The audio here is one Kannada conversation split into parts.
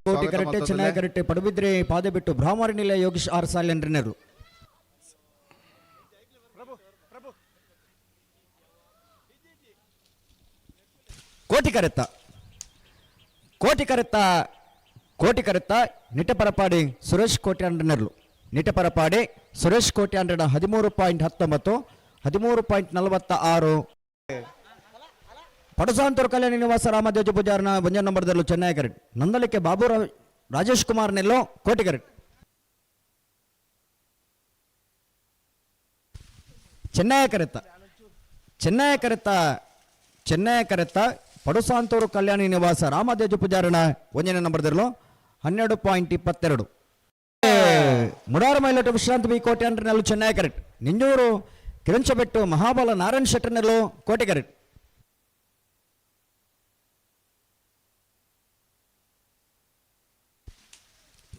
ಕೋಟಿ ಕರೆಕ್ಟೆ ಚೆನ್ನೈ ಕರೆಕ್ಟೆ ಪಡುಬಿದ್ರೆ ಪಾದ ಬಿಟ್ಟು ಬ್ರಾಹ್ಮಣ ನಿಲಯ ಯೋಗೀಶ್ ಆರ್ ಸಾಲೆಂಡ್ರನರು ಕೋಟಿ ಕರೆತ್ತ ಕೋಟಿ ಕರೆತ್ತ ಕೋಟಿ ಕರೆತ್ತ ನಿಟಪರಪಾಡಿ ಸುರೇಶ್ ಕೋಟ್ಯಾಂಡ್ರನರ್ಲು ನಿಟಪರಪಾಡಿ ಸುರೇಶ್ ಕೋಟ್ಯಾಂಡ್ರನ 13.19 13.46 ಪಡಸಾಂತೂರು ಕಲ್ಯಾಣ ನಿವಾಸ ರಾಮದೇಜ ಪೂಜಾರನ ಬಂಜ ನಂಬರ್ದಲ್ಲೂ ಚೆನ್ನೈ ಕರೆಕ್ಟ್ ನಂದಲಿಕೆ ಬಾಬು ರಾಜೇಶ್ ಕುಮಾರ್ ನೆಲ್ಲೋ ಕೋಟಿ ಕರೆಕ್ಟ್ ಚೆನ್ನೈ ಕರೆತ್ತ ಚೆನ್ನೈ ಕರೆತ್ತ ಚೆನ್ನೈ ಕರೆತ್ತ ಪಡುಸಾಂತೂರು ಕಲ್ಯಾಣಿ ನಿವಾಸ ರಾಮದೇಜ ಪೂಜಾರನ ಒಂದನೇ ನಂಬರ್ದಲ್ಲೂ 12.22 ಮುಡಾರ ಮೈಲೋಟ ವಿಶ್ರಾಂತಿ ಬಿ ಕೋಟೆ ಅಂಡ್ರನಲ್ಲೂ ಚೆನ್ನೈ ಕರೆಕ್ಟ್ ನಿಂಜೂರು ಕಿರಂಚಬೆಟ್ಟು ಮಹಾಬಲ ನಾರಾಯಣ್ ಶೆಟ್ಟರ್ನಲ್ಲೂ ಕೋಟೆ ಕರೆಕ್ಟ್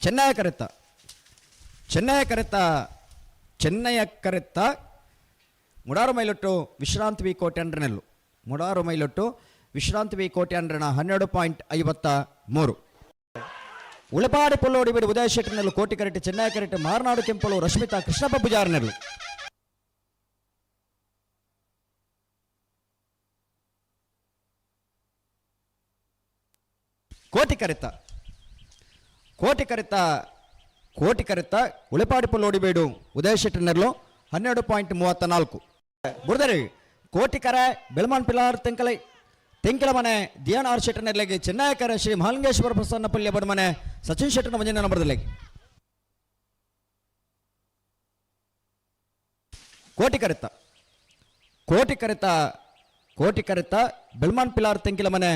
ಚೆನ್ನೈ ಕರೆತ್ತ ಚೆನ್ನೈ ಕರೆತ್ತ ಚೆನ್ನೈಯ ಕರೆತ್ತ ಮುಡಾರು ಮೈಲೊಟ್ಟು ವಿಶ್ರಾಂತಿ ವಿ ಕೋಟೆ ಅಂಡ್ರನಲ್ಲೂ ಮುಡಾರು ಮೈಲೊಟ್ಟು ವಿಶ್ರಾಂತಿ ವಿ ಕೋಟೆ ಅಂಡ್ರನ 12.53 ಉಳಪಾಡಿ ಪುಲ್ಲೋಡಿ ಬಿಡು ಉದಯ ಶೆಟ್ಟರ್ನಲ್ಲೂ ಕೋಟಿ ಕರೆಕ್ಟ್ ಚೆನ್ನೈ ಕರೆಕ್ಟ್ ಮಾರ್ನಾಡು ಕೆಂಪಲು ರಶ್ಮಿತಾ ಕೃಷ್ಣಪ್ಪ ಪೂಜಾರನಲ್ಲೂ ಕೋಟಿ ಕರೆತ್ತ ಕೋಟಿ ಕರೆತ್ತ ಕೋಟಿ ಕರೆತ್ತ ಉಳೆಪಾಡಿ ಪುಲ್ಲೋಡಿ ಬೇಡು ಉದಯ ಶೆಟ್ಟರ್ನಲ್ಲೂ 12.34 ಬುರ್ದರಿ ಕೋಟಿ ಕರೆ ಬೆಳಮಾನ್ ಪಿಲಾರ್ ತೆಂಕಲ ಮನೆ ದಿಯಾನ್ ಆರ್ ಶೆಟ್ಟರ್ನಲ್ಲಿಗೆ ಚೆನ್ನೈ ಕರೆ ಶ್ರೀ ಮಹಾಲಿಂಗೇಶ್ವರ ಪ್ರಸನ್ನ ಪಲ್ಯ ಬಡ ಮನೆ ಸಚಿನ್ ಶೆಟ್ಟರ್ನ ಮುಂದಿನ ನಂಬರ್ದಲ್ಲಿ ಕೋಟಿ ಕರೆತ್ತ ಕೋಟಿ ಕರೆತ್ತ ಕೋಟಿ ಕರೆತ್ತ ಬೆಳಮಾನ್ ಪಿಲಾರ್ ತೆಂಕಿಲ ಮನೆ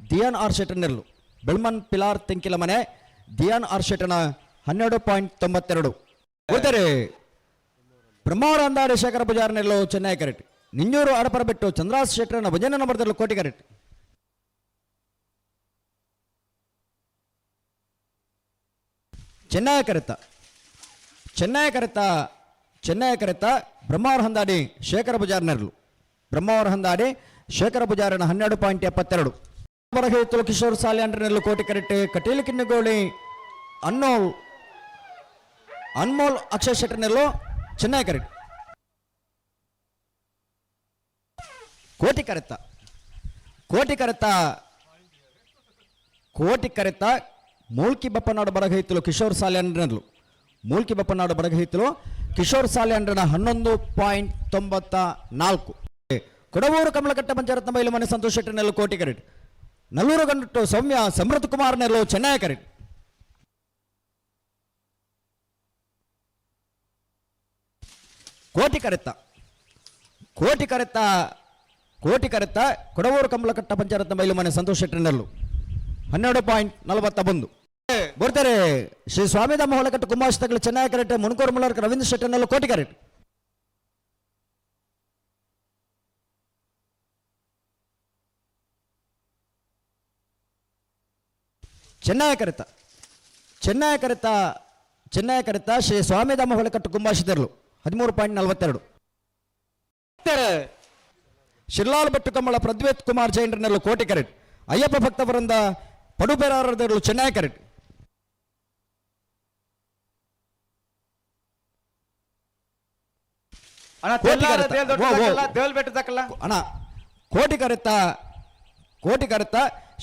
ದಿಯಾನ್ ಆರ್ ಶೆಟ್ಟರ್ನಲ್ಲೂ ಬೆಳಮನ್ ಪಿಲಾರ್ ತೆಂಕಿಲ ಮನೆ ದಿಯಾನ್ ಆರ್ ಶೆಟ್ಟರ್ನ 12.92 ಉಳಿದರೆ ಬ್ರಹ್ಮಾವರ ಅಂದಾಡಿ ಶೇಖರ ಪೂಜಾರನಲ್ಲೂ ಚೆನ್ನೈ ಕರೆಕ್ಟ್ ನಿಂಜೂರು ಅಡಪರ ಬಿಟ್ಟು ಚಂದ್ರಾಸ್ ಶೆಟ್ಟರ್ನ ಭಜನೆ ನಂಬರ್ದಲ್ಲೂ ಕೋಟಿ ಕರೆಕ್ಟ್ ಚೆನ್ನೈ ಕರೆತ್ತ ಚೆನ್ನೈ ಕರೆತ್ತ ಚೆನ್ನೈ ಕರೆತ್ತ ಬ್ರಹ್ಮಾವರ ಹಂದಾಡಿ ಶೇಖರ ಪೂಜಾರನಲ್ಲೂ ಬ್ರಹ್ಮಾವರ ಹಂದಾಡಿ ಶೇಖರ ಪೂಜಾರನ 12.72 ಬರಹೇತುಲು ಕಿಶೋರ್ ಸಾಲ್ಯಾಂಡ್ರನಲ್ಲೂ ಕೋಟಿ ಕರೆಕ್ಟ್ ಕಟೀಲು ಕಿನ್ನಗೋಳಿ ಅನ್ಮೋಲ್ ಅಕ್ಷಯ್ ಶೆಟ್ಟರ್ನಲ್ಲೂ ಚೆನ್ನೈ ಕರೆಕ್ಟ್ ಕೋಟಿ ಕರೆತ್ತ ಕೋಟಿ ಕರೆತ್ತ ಕೋಟಿ ಕರೆತ್ತ ಮೂಲ್ಕಿ ಬಪ್ಪನಾಡು ಬರಗೈತಲು ಕಿಶೋರ್ ಸಾಲ್ಯಾಂಡ್ರನಲ್ಲೂ ಮೂಲ್ಕಿ ಬಪ್ಪನಾಡು ಬರಗೈತಲು ಕಿಶೋರ್ ಸಾಲ್ಯಾಂಡ್ರನ 11.94 ಕೊಡವೂರು ಕಮಲಕಟ್ಟ ಪಂಚಾರತ್ನ ಬೈಲು ಮನೆ ಸಂತೋಷ್ ಶೆಟ್ಟರ್ನಲ್ಲೂ ಕೋಟಿ ಕರೆಕ್ಟ್ ನಲ್ಲೂರು ಗಂಟು ಸೌಮ್ಯ ಸಮೃದ್ಧ ಕುಮಾರ್ನಲ್ಲೂ ಚೆನ್ನೈ ಕರೆಕ್ಟ್ ಕೋಟಿ ಕರೆತ್ತ ಕೋಟಿ ಕರೆತ್ತ ಕೋಟಿ ಕರೆತ್ತ ಕೊಡವೂರು ಕಮಲಕಟ್ಟ ಪಂಚಾರತ್ನ ಬೈಲು ಮನೆ ಸಂತೋಷ್ ಶೆಟ್ಟರ್ನಲ್ಲೂ 12.41 ಬರ್ತಾರೆ ಶ್ರೀ ಸ್ವಾಮಿದಾಮ ಹೊಳಕಟ್ಟು ಕುಂಭಾಶಿತಗಳು ಚೆನ್ನೈ ಕರೆಕ್ಟ್ ಮುಣಕೂರು ಮುಳ್ಳರ್ಕ ರವೀಂದ್ರ ಶೆಟ್ಟರ್ನಲ್ಲೂ ಕೋಟಿ ಕರೆಕ್ಟ್ ಚೆನ್ನೈ ಕರೆತ್ತ ಚೆನ್ನೈ ಕರೆತ್ತ ಚೆನ್ನೈ ಕರೆತ್ತ ಶ್ರೀ ಸ್ವಾಮಿದಾಮ ಹೊಳಕಟ್ಟು ಕುಂಭಾಶಿತರು 13.42 ಶಿರ್ಲಾಲ್ ಭಟ್ಟು ಕಮ್ಮಳ ಪ್ರದ್ವೇತ್ ಕುಮಾರ್ ಜೈನ್ರನಲ್ಲೂ ಕೋಟಿ ಕರೆಕ್ಟ್ ಅಯ್ಯಪ್ಪ ಭಕ್ತ ವೃಂದ ಪಡುಪೆರಾರದಲ್ಲೂ ಚೆನ್ನೈ ಕರೆಕ್ಟ್ ಅಣ್ಣ ಕೋಟಿ ಕರೆತ್ತ ಕೋಟಿ ಕರೆತ್ತ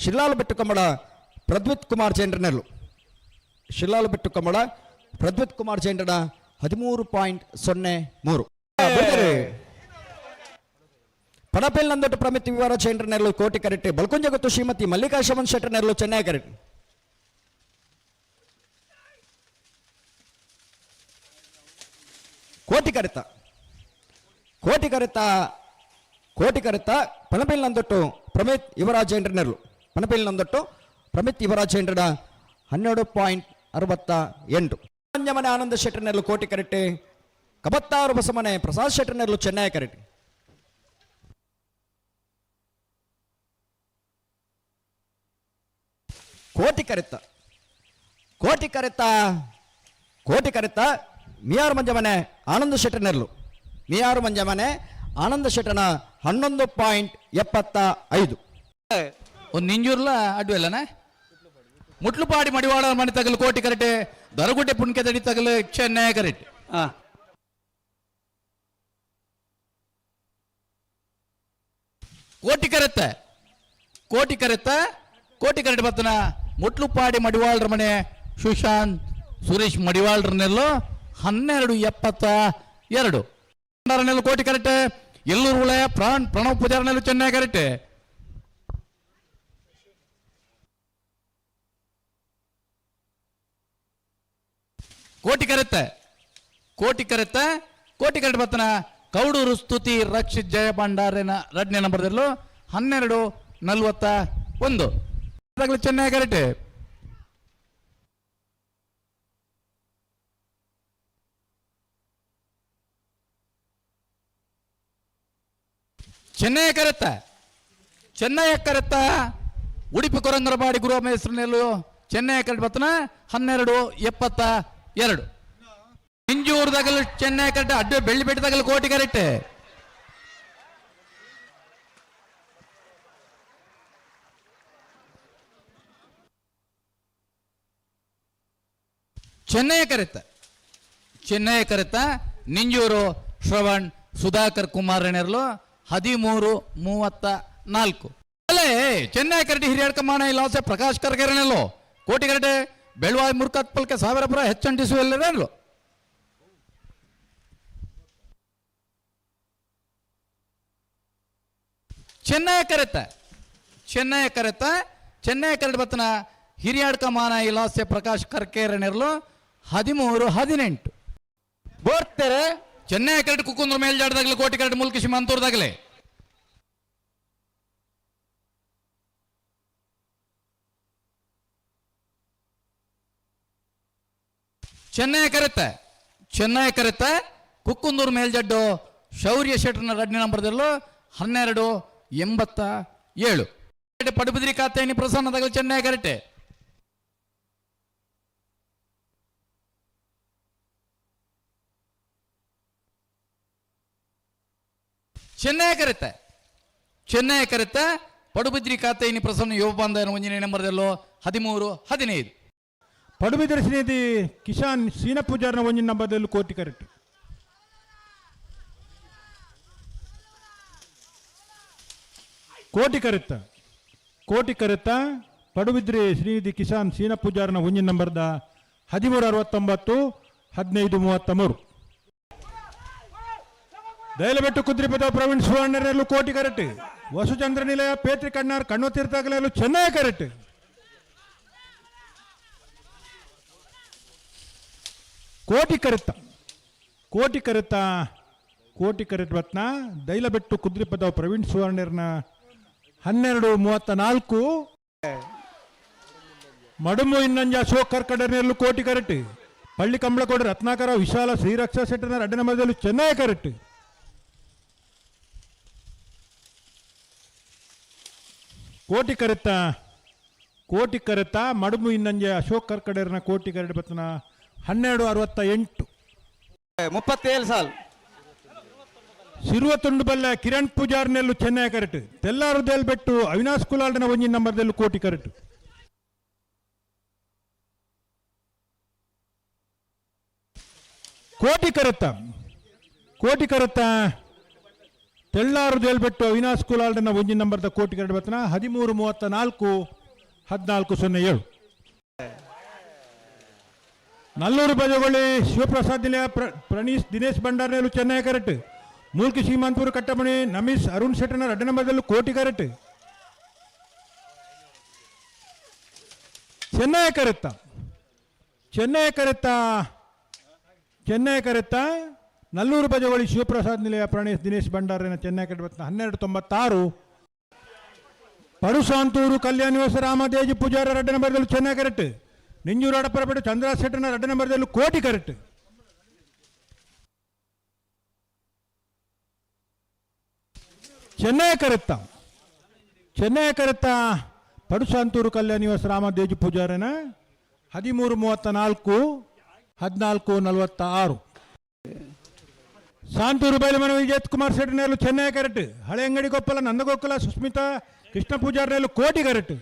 ಶಿರ್ಲಾಲ್ ಭಟ್ಟು ಕಮ್ಮಳ ಪ್ರದ್ವಿತ್ ಕುಮಾರ್ ಜೈನ್ರನಲ್ಲೂ ಶಿರ್ಲಾಲ್ ಭಟ್ಟು ಕಮ್ಮಳ ಪ್ರದ್ವಿತ್ ಕುಮಾರ್ ಜೈನ್ರನ 13.03 ಪಡಪೆಲ್ ನಂದೊಟ್ಟು ಪ್ರಮಿತಿ ವಿವರ ಚೈಂಡ್ರನಲ್ಲೂ ಕೋಟಿ ಕರೆಕ್ಟ್ ಬಲ್ಕುಂಜ ಗೊತ್ತು ಶ್ರೀಮತಿ ಮಲ್ಲಿಕಾ ಶಮನ್ ಶೆಟ್ಟರ್ನಲ್ಲೂ ಚೆನ್ನೈ ಕರೆಕ್ಟ್ ಕೋಟಿ ಕರೆತ್ತ ಕೋಟಿ ಕರೆತ್ತ ಕೋಟಿ ಕರೆತ್ತ ಪಣಪೆಲ್ ನಂದೊಟ್ಟು ಪ್ರಮಿತ್ ಯುವರಾಜ್ ಜೈಂಡ್ರನಲ್ಲೂ ಪಣಪೆಲ್ ನಂದೊಟ್ಟು ಪ್ರಮಿತ್ ಯುವರಾಜ್ ಜೈಂಡ್ರನ 12.68 ಮನೆ ಆನಂದ ಶೆಟ್ಟರ್ನಲ್ಲೂ ಕೋಟಿ ಕರೆಕ್ಟ್ ಕಬತ್ತಾರು ಬಸಮನೆ ಪ್ರಸಾದ್ ಶೆಟ್ಟರ್ನಲ್ಲೂ ಚೆನ್ನೈ ಕರೆಕ್ಟ್ ಕೋಟಿ ಕರೆತ್ತ ಕೋಟಿ ಕರೆತ್ತ ಕೋಟಿ ಕರೆತ್ತ ಮಿಯಾರು ಮಂಜಮನೆ ಆನಂದ ಶೆಟ್ಟರ್ನಲ್ಲೂ ಮಿಯಾರು ಮಂಜಮನೆ ಆನಂದ ಶೆಟ್ಟನ 11.75 ಒಂದು ನಿಂಜೂರ್ಲ ಅಡ್ವೆಲ್ಲನ ಮುಟ್ಲುಪಾಡಿ ಮಡಿವಾಳ ಮನೆ ತಗಲು ಕೋಟಿ ಕರೆಕ್ಟ್ ದೊರಗುಡ್ಡೆ ಪುಣ್ಕೆ ತಡಿ ತಗಲು ಚೆನ್ನೈ ಕರೆಕ್ಟ್ ಕೋಟಿ ಕರೆತ್ತ ಕೋಟಿ ಕರೆಕ್ಟ್ ಬರ್ತನ ಮುಟ್ಲುಪಾಡಿ ಮಡಿವಾಳ್ರ ಮನೆ ಸುಶಾಂತ್ ಸುರೇಶ್ ಮಡಿವಾಳ್ರನೆಲ್ಲೋ 1272 ಕೋಟಿ ಕರೆಕ್ಟ್ ಎಲ್ಲೂರು ಉಳಯ ಪ್ರಣವ್ ಪೂಜಾರನೆಲ್ಲೂ ಚೆನ್ನೈ ಕರೆಕ್ಟ್ ಕೋಟಿ ಕರೆಕ್ಟ್ ಬರ್ತನ ಕೌಡೂರು ಸ್ತುತಿ ರಕ್ಷಿತ್ ಜಯ ಭಂಡಾರಿನ 2ನೇ ನಂಬರ್ದಲ್ಲೂ 1241 ಚೆನ್ನೈ ಕರೆಕ್ಟ್ ಚೆನ್ನೈ ಕರೆತ್ತ ಉಡುಪಿ ಕೊರಂಗರಪಾಡಿ ಗುರುವಾಮ ಹೆಸರಿನಲ್ಲೂ ಚೆನ್ನೈ ಕರೆಕ್ಟ್ ಬರ್ತನ 1272 ಇಂಜೂರ್ದಾಗಲು ಚೆನ್ನೈ ಕರೆಕ್ಟ್ ಅಡ್ಡ ಬೆಳ್ಳಿ ಬೆಟ್ಟದಾಗಲು ಕೋಟಿ ಕರೆಕ್ಟ್ ಚೆನ್ನೈ ಕರೆತ್ತ ನಿಂಜೂರು ಶ್ರವಣ್ ಸುಧಾಕರ್ ಕುಮಾರ್ ರೆಣೆರ್ಲು 1334 ಅಲ್ಲೇ ಚೆನ್ನೈ ಕರೆಕ್ಟ್ ಹಿರಿಯಡ್ಕಮಾನ ಇಲಾಸೆ ಪ್ರಕಾಶ್ ಕರ್ಗೆರೆನೆಲ್ಲೋ ಕೋಟಿ ಕರೆಕ್ಟ್ ಬೆಳವಾಯಿ ಮುರ್ಕತ್ ಪಲ್ಕೆ ಸಾವಿರಪುರ ಹೆಚ್ಚಂಟಿಸು ಎಲ್ಲರೇನು ಚೆನ್ನೈ ಕರೆಕ್ಟ್ ಬರ್ತನ ಹಿರಿಯಡ್ಕಮಾನ ಇಲಾಸೆ ಪ್ರಕಾಶ್ ಕರ್ಕೆರೆನೆರ್ಲು 1318 ಬೋರ್ತಾರೆ ಚೆನ್ನೈ ಕರೆಕ್ಟ್ ಕುಕ್ಕುಂದ್ರ ಮೇಲ್ಜಾಡದಾಗಲಿ ಕೋಟಿ ಕರೆಕ್ಟ್ ಮುಲ್ಕಿಶಿ ಮಂತೂರ್ದಾಗಲೇ ಚೆನ್ನೈ ಕರೆತ್ತ ಕುಕ್ಕುಂದೂರು ಮೇಲ್ಜಡ್ಡು ಶೌರ್ಯ ಶೆಟ್ರನ 2ನೇ ನಂಬರ್ದಲ್ಲೂ 1287 ಪಡುಬಿದ್ರಿ ಖಾತೆಯನ್ನು ಪ್ರಸನ್ನದಾಗಲಿ ಚೆನ್ನೈ ಕರೆಕ್ಟ್ ಚೆನ್ನೈ ಕರೆತ್ತ ಪಡುಬಿದ್ರಿ ಖಾತೆಯನ್ನು ಪ್ರಸನ್ನ ಯುವಬಂಧನ 1ನೇ ನಂಬರ್ದಲ್ಲೂ 1315 ಪಡುಬಿದ್ರಿ ಶ್ರೀನಿಧಿ ಕಿಶಾನ್ ಸೀನ ಪೂಜಾರನ 1ನೇ ನಂಬರ್ದಲ್ಲೂ ಕೋಟಿ ಕರೆಕ್ಟ್ ಕೋಟಿ ಕರೆತ್ತ ಪಡುಬಿದ್ರಿ ಶ್ರೀನಿಧಿ ಕಿಶಾನ್ ಸೀನ ಪೂಜಾರನ 1ನೇ ನಂಬರ್ದ 1369 1533 ದೈಲಬೆಟ್ಟು ಕುದ್ರಿಪದ ಪ್ರವೀಣ್ ಸುವರ್ಣರಲ್ಲೂ ಕೋಟಿ ಕರೆಕ್ಟ್ ವಸುಚಂದ್ರ ನಿಲಯ ಪೇತ್ರಿ ಕಣ್ಣಾರ್ ಕಣ್ಣೋತೀರ್ಥಗಲಲ್ಲೂ ಚೆನ್ನೈ ಕರೆಕ್ಟ್ ಕೋಟಿ ಕರೆಕ್ಟ್ ಬತ್ನ ದೈಲಬೆಟ್ಟು ಕುದ್ರಿಪದ ಪ್ರವೀಣ್ ಸುವರ್ಣರ್ನ 1234 ಮಡುಮು ಇನ್ನಂಜ ಅಶೋಕ್ ಕರ್ಕಡರ್ನಲ್ಲೂ ಕೋಟಿ ಕರೆಕ್ಟ್ ಪಳ್ಳಿ ಕಂಬಳಕೋಡು ರತ್ನಾಕರ ವಿಶಾಲ ಶ್ರೀರಕ್ಷಾ ಶೆಟ್ಟರ್ನ 2ನೇ ನಂಬರ್ದಲ್ಲೂ ಚೆನ್ನೈ ಕರೆಕ್ಟ್ ಕೋಟಿ ಕರೆತ್ತ ಮಡುಮು ಇನ್ನಂಜೆ ಅಶೋಕ್ ಕರ್ಕಡರ್ನ ಕೋಟಿ ಕರೆಕ್ಟ್ ಬತ್ನ 1268 37 ಸಾಲ್ ಶಿರುವ ತುಂಡು ಬಲ್ಲ ಕಿರಣ್ ಪೂಜಾರ್ನೆಲ್ಲೂ ಚೆನ್ನೈ ಕರೆಕ್ಟ್ ತೆಲ್ಲಾರು ದೇಲ್ಬೆಟ್ಟು ಅವಿನಾಶ್ ಕುಲಾಲ್ನ 1ನೇ ನಂಬರ್ದಲ್ಲೂ ಕೋಟಿ ಕರೆಕ್ಟ್ ಕೋಟಿ ಕರೆತ್ತ ತೆಲ್ಲಾರು ದೇಲ್ಬೆಟ್ಟು ಅವಿನಾಶ್ ಕುಲಾಲ್ನ 1ನೇ ನಂಬರ್ದ ಕೋಟಿ ಕರೆಕ್ಟ್ ಬತ್ತನ 1334 1407 ನಲ್ಲೂರು ಬಜಗೊಳ್ಳಿ ಶಿವಪ್ರಸಾದ್ ನಿಲಯ ಪ್ರಣೀಶ್ ದಿನೇಶ್ ಭಂಡಾರ್ನೆಲ್ಲೂ ಚೆನ್ನೈ ಕರೆಕ್ಟ್ ಮೂಲ್ಕಿ ಶ್ರೀಮಂತಪುರ ಕಟ್ಟಮಣಿ ನಮೀಶ್ ಅರುಣ್ ಶೆಟ್ಟರ್ನ 2ನೇ ನಂಬರ್ದಲ್ಲೂ ಕೋಟಿ ಕರೆಕ್ಟ್ ಚೆನ್ನೈ ಕರೆತ್ತ ನಲ್ಲೂರು ಬಜಗೊಳ್ಳಿ ಶಿವಪ್ರಸಾದ್ ನಿಲಯ ಪ್ರಣೀಶ್ ದಿನೇಶ್ ಭಂಡಾರಿನ ಚೆನ್ನೈ ಕರೆಕ್ಟ್ ಬತ್ತ 1296 ಪಡುಸಾಂತೂರು ಕಲ್ಯಾಣಿವಾಸ ರಾಮದೇಜಿ ಪೂಜಾರ 2ನೇ ನಂಬರ್ದಲ್ಲೂ ಚೆನ್ನೈ ಕರೆಕ್ಟ್ ನಿಂಜೂರು ಅಡಪರಪೇಟೆ ಚಂದ್ರ ಶೆಟ್ಟರ್ನ 2ನೇ ನಂಬರ್ದಲ್ಲೂ ಕೋಟಿ ಕರೆಕ್ಟ್ ಚೆನ್ನೈ ಕರೆತ್ತ ಪಡುಸಾಂತೂರು ಕಲ್ಯಾಣಿವಾಸ ರಾಮದೇಜಿ ಪೂಜಾರನ 1334 1446 ಸಾಂತೂರು ಬೈಲಮನೆ ವಿಜಯ್ ಕುಮಾರ್ ಶೆಟ್ಟರ್ನಲ್ಲೂ ಚೆನ್ನೈ ಕರೆಕ್ಟ್ ಹಳೆ ಅಂಗಡಿ ಕೊಪ್ಪಲ ನಂದಗೋಕುಲ ಸುಸ್ಮಿತಾ ಕೃಷ್ಣ ಪೂಜಾರ್ನಲ್ಲೂ ಕೋಟಿ ಕರೆಕ್ಟ್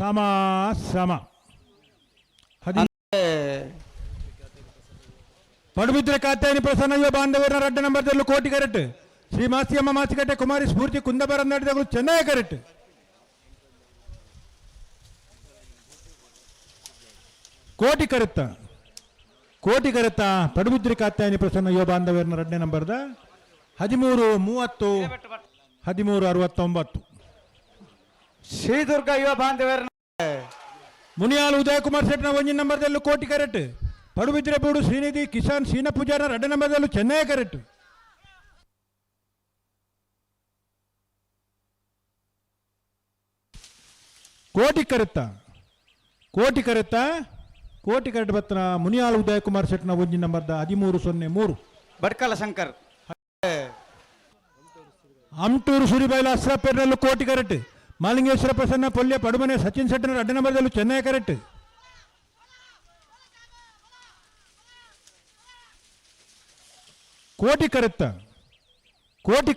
ಸಮ ಸಮ ಪಡುಬಿದ್ರೆ ಕಾತ್ಯಾಯನಿ ಪ್ರಸನ್ನ ಯುವ ಬಾಂಧವರ ರಡ್ಡ ನಂಬರ್ದಲ್ಲೂ ಕೋಟಿ ಕರೆಕ್ಟ್. ಶ್ರೀ ಮಾಸ್ತಿಯಮ್ಮ ಮಾಚಿಕಟ್ಟೆ ಕುಮಾರಿ ಸ್ಫೂರ್ತಿ ಕುಂದಬರಂದಾಡಿದಗಳು ಚೆನ್ನೈ ಕರೆಕ್ಟ್. ಕೋಟಿ ಕರೆತ್ತ ಪಡುಬಿದ್ರಿ ಕಾತ್ಯಾಯನಿ ಪ್ರಸನ್ನ ಯುವ ಬಾಂಧವರ ರಡ್ಡ ನಂಬರ್ದ 13:30 13:69. ಶ್ರೀದುರ್ಗ ಯುವ ಬಾಂಧವರ ಮುನಿಯಾಲ್ ಉದಯ್ ಕುಮಾರ್ ಸೆಟ್ನ ಒಂಜಿನ ನಂಬರ್ದಲ್ಲೂ ಕೋಟಿ ಕರೆಕ್ಟ್. ಪಡುಬಿದ್ರೆ ಬೂಡು ಶ್ರೀನಿಧಿ ಕಿಸಾನ್ ಶೀನ ಪೂಜಾರ ರಡ್ಡ ನಂಬರ್ದಲ್ಲೂ ಚೆನ್ನೈ ಕರೆಕ್ಟ್. ಕೋಟಿ ಕರೆಕ್ಟ್ ಬತ್ತನ ಮುನಿಯಾಲ್ ಉದಯ್ ಕುಮಾರ್ ಸೆಟ್ನ ಒಂಜಿನ ನಂಬರ್ದ 13:03. ಬಡ್ಕಲ ಶಂಕರ್ ಅಮ್ಟೂರು ಸುರಿಬೈಲ ಅಸ್ರಾಪೇರ್ನಲ್ಲೂ ಕೋಟಿ ಕರೆಕ್ಟ್. ಮಾಲಿಂಗೇಶ್ವರ ಪ್ರಸನ್ನ ಪೊಲ್ಯ ಪಡುಮನೆ ಸಚಿನ್ ಶೆಟ್ಟರ್ ರಡ್ಡ ನಂಬರ್ದಲ್ಲೂ ಚೆನ್ನೈ ಕರೆಕ್ಟ್. ಕೋಟಿ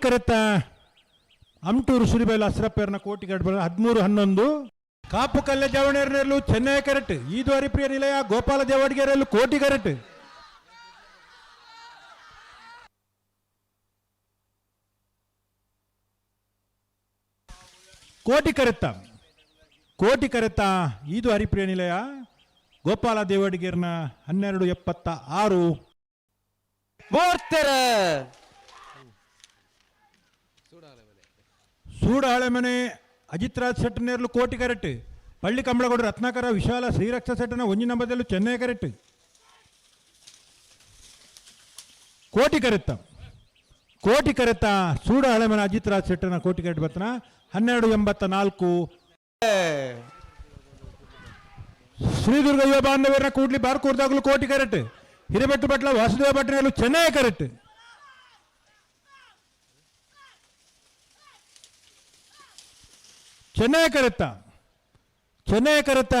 ಕರೆತ್ತ ಅಮ್ಟೂರು ಸುರಿಬೈಲ ಅಸ್ರಾಪೇರ್ನ ಕೋಟಿ ಕರೆಕ್ಟ್ 13:11. ಕಾಪು ಕಲ್ಲೆ ಜವಣೇರನಲ್ಲೂ ಚೆನ್ನೈ ಕರೆಕ್ಟ್. ಈದ್ವಾರಿ ಪ್ರಿಯ ನಿಲಯ ಗೋಪಾಲ ದೇವಾಡಿಗೆರೆಯಲ್ಲೂ ಕೋಟಿ ಕರೆಕ್ಟ್. ಕೋಟಿ ಕರೆತ್ತ ಇದು ಹರಿಪ್ರಿಯ ನಿಲಯ ಗೋಪಾಲ ದೇವಡಿಗೇರ್ನ 12:76. ಮೂರ್ತರ ಸೂಡ ಹಳೆಮನೆ ಅಜಿತ್ ರಾಜ್ ಸೆಟ್ಟನೇರ್ಲು ಕೋಟಿ ಕರೆಕ್ಟ್. ಪಳ್ಳಿ ಕಂಬಳಗೌಡ ರತ್ನಾಕರ ವಿಶಾಲ ಶ್ರೀರಕ್ಷ ಸೆಟ್ಟನ ಒಂಜಿ ನಂಬರ್ದಲ್ಲೂ ಚೆನ್ನೈ ಕರೆಕ್ಟ್. ಕೋಟಿ ಕರೆತ್ತ ಸೂಡ ಹಳೆಮನೆ ಅಜಿತ್ ರಾಜ್ ಸೆಟ್ಟನ ಕೋಟಿ ಕರೆಕ್ಟ್ ಬರ್ತನ 12:84. ಶ್ರೀದುರ್ಗ ಯುವ ಬಾಂಧವರನ್ನ ಕೂಡ್ಲಿ ಬಾರ್ಕೂರ್ದಾಗಲೂ ಕೋಟಿ ಕರೆಕ್ಟ್. ಹಿರೇಬೆಟ್ಟು ಬಟ್ಲ ವಾಸುದೇವ ಭಟ್ನಲ್ಲೂ ಚೆನ್ನೈ ಕರೆಕ್ಟ್. ಚೆನ್ನೈ ಕರೆತ್ತ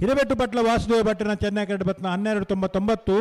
ಹಿರೇಬೆಟ್ಟು ಬಟ್ಲ ವಾಸುದೇವ ಭಟ್ಟನ ಚೆನ್ನೈ ಕರೆಕ್ಟ್ ಬತ್ನ 12:99.